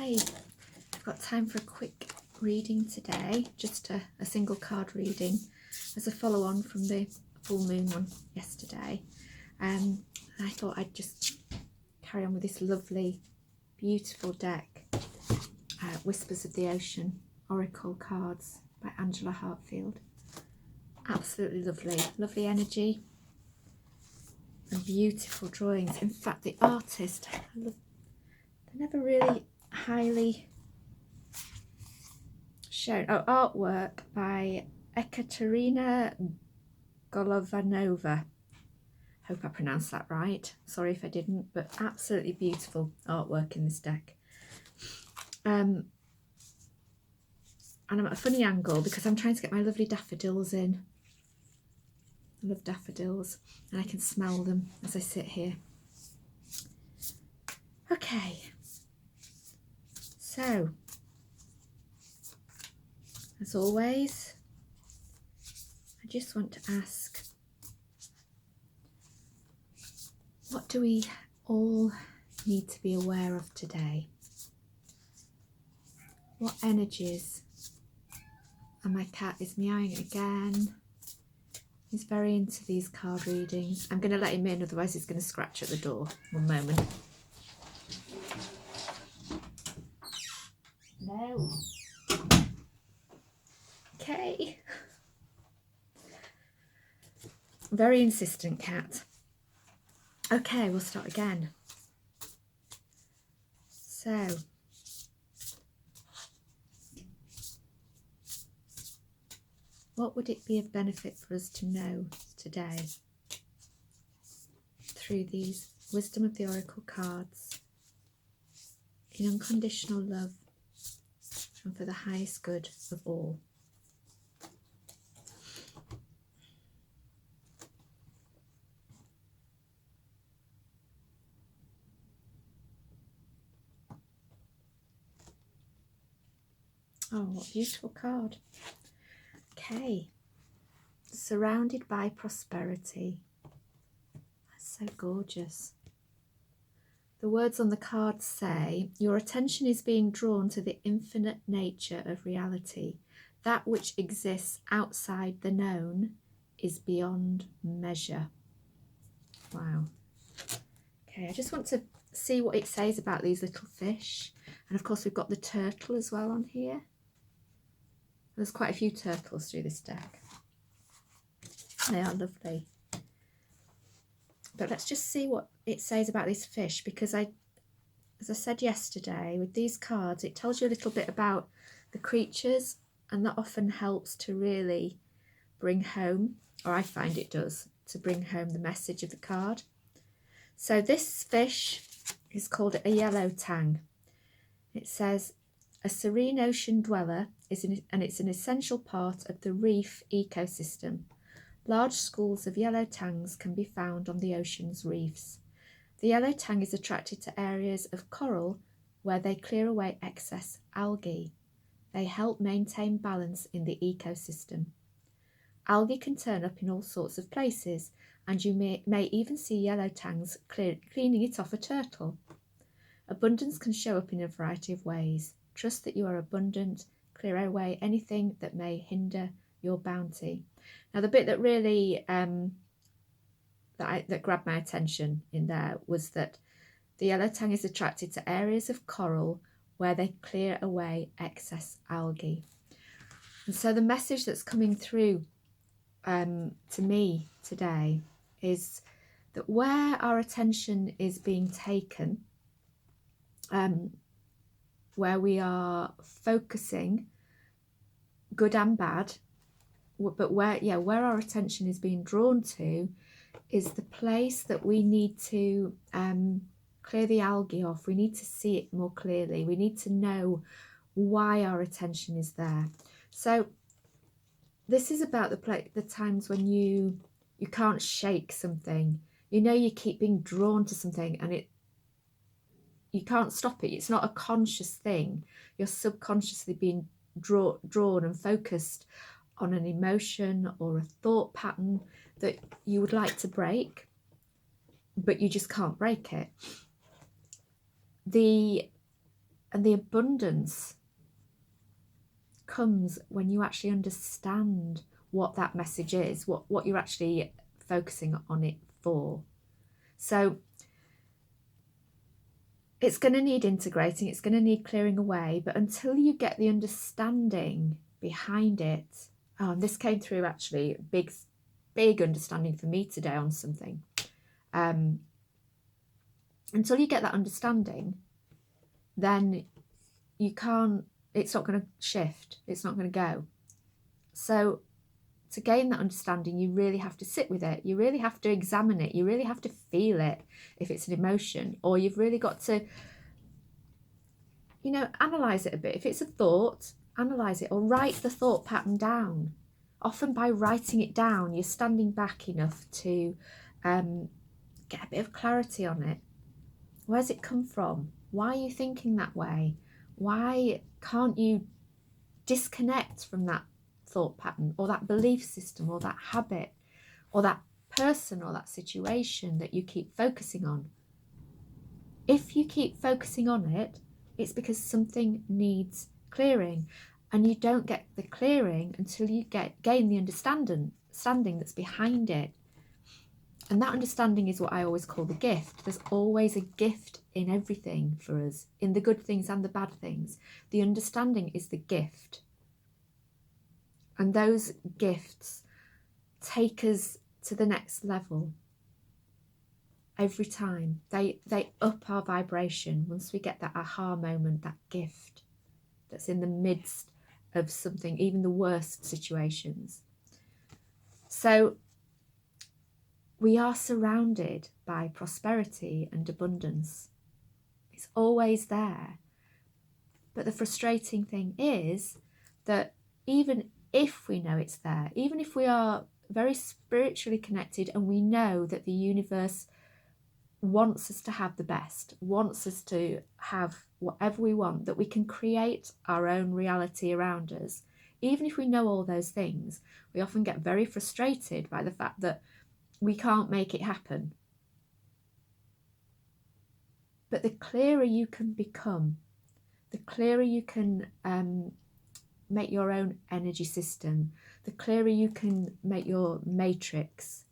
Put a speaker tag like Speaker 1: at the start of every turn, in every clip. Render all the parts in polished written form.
Speaker 1: Hi, I've got time for a quick reading today, just a single card reading as a follow on from the full moon one yesterday. I thought I'd just carry on with this lovely, beautiful deck, Whispers of the Ocean Oracle cards by Angela Hartfield. Absolutely lovely, lovely energy and beautiful drawings. In fact, the artist, they're never really highly shown. Oh, artwork by Ekaterina Golovanova. Hope I pronounced that right. Sorry if I didn't, but absolutely beautiful artwork in this deck. And I'm at a funny angle because I'm trying to get my lovely daffodils in. I love daffodils and I can smell them as I sit here. Okay, so as always, I just want to ask, what do we all need to be aware of today? What energies? And my cat is meowing again. He's very into these card readings. I'm going to let him in, otherwise he's going to scratch at the door. One moment. No. Okay. Very insistent cat. Okay, we'll start again. So, what would it be of benefit for us to know today through these Wisdom of the Oracle cards in unconditional love and for the highest good of all? Oh, what a beautiful card. Okay. Surrounded by prosperity. That's so gorgeous. The words on the card say, your attention is being drawn to the infinite nature of reality. That which exists outside the known is beyond measure. Wow. Okay, I just want to see what it says about these little fish. And of course we've got the turtle as well on here. There's quite a few turtles through this deck. They are lovely. But let's just see what it says about these fish, because as I said yesterday, with these cards, it tells you a little bit about the creatures, and that often helps to really bring home, or I find it does, to bring home the message of the card. So this fish is called a yellow tang. It says, a serene ocean dweller and it's an essential part of the reef ecosystem. Large schools of yellow tangs can be found on the ocean's reefs. The yellow tang is attracted to areas of coral where they clear away excess algae. They help maintain balance in the ecosystem. Algae can turn up in all sorts of places, and you may even see yellow tangs cleaning it off a turtle. Abundance can show up in a variety of ways. Trust that you are abundant. Clear away anything that may hinder your bounty. Now, the bit that really that grabbed my attention in there was that the yellow tang is attracted to areas of coral where they clear away excess algae. And so the message that's coming through to me today is that where our attention is being taken, where we are focusing, good and bad, but where our attention is being drawn to is the place that we need to clear the algae off. We need to see it more clearly. We need to know why our attention is there. So this is about the times when you can't shake something. You know, you keep being drawn to something and you can't stop it. It's not a conscious thing. You're subconsciously being drawn and focused on an emotion or a thought pattern that you would like to break, but you just can't break it. The And the abundance comes when you actually understand what that message is, what you're actually focusing on it for. So it's going to need integrating, it's going to need clearing away, but until you get the understanding behind it, and this came through actually, big understanding for me today on something. Until you get that understanding, then you can't, it's not going to shift, it's not going to go. So to gain that understanding, you really have to sit with it, you really have to examine it, you really have to feel it if it's an emotion, or you've really got to, you know, analyze it a bit. If it's a thought, analyze it, or write the thought pattern down. Often by writing it down, you're standing back enough to get a bit of clarity on it. Where's it come from? Why are you thinking that way? Why can't you disconnect from that thought pattern, or that belief system, or that habit, or that person, or that situation that you keep focusing on? If you keep focusing on it, it's because something needs clearing, and you don't get the clearing until you gain the understanding that's behind it. And that understanding is what I always call the gift. There's always a gift in everything for us, in the good things and the bad things. The understanding is the gift. And those gifts take us to the next level. Every time they up our vibration once we get that aha moment, that gift that's in the midst of something, even the worst situations. So we are surrounded by prosperity and abundance. It's always there. But the frustrating thing is that even if we know it's there, even if we are very spiritually connected and we know that the universe wants us to have the best, wants us to have whatever we want, that we can create our own reality around us, even if we know all those things, we often get very frustrated by the fact that we can't make it happen. But the clearer you can become, the clearer you can make your own energy system, the clearer you can make your matrix,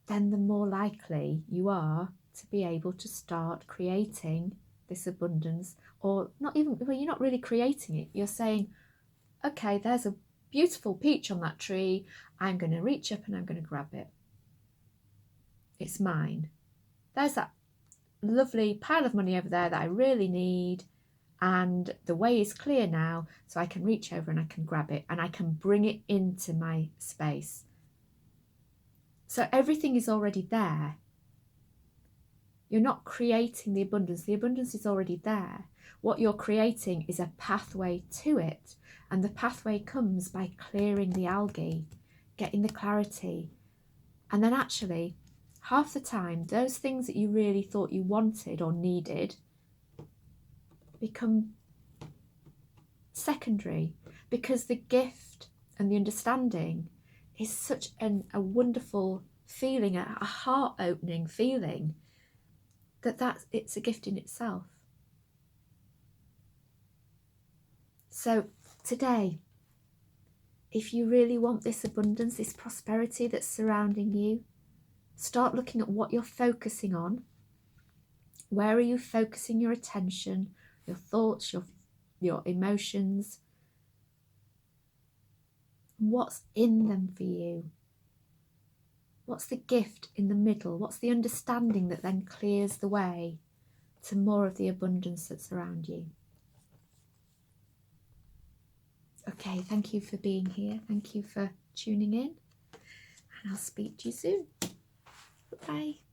Speaker 1: then the more likely you are to be able to start creating this abundance. Or not even, well, you're not really creating it. You're saying, okay, there's a beautiful peach on that tree. I'm going to reach up and I'm going to grab it. It's mine. There's that lovely pile of money over there that I really need. And the way is clear now, so I can reach over and I can grab it and I can bring it into my space. So everything is already there. You're not creating the abundance is already there. What you're creating is a pathway to it, and the pathway comes by clearing the algae, getting the clarity. And then actually, half the time, those things that you really thought you wanted or needed become secondary, because the gift and the understanding is such a wonderful feeling, a heart-opening feeling, that it's a gift in itself. So today, if you really want this abundance, this prosperity that's surrounding you, start looking at what you're focusing on. Where are you focusing your attention, your thoughts, your emotions? What's in them for you? What's the gift in the middle? What's the understanding that then clears the way to more of the abundance that's around you? Okay, thank you for being here. Thank you for tuning in. And I'll speak to you soon. Bye.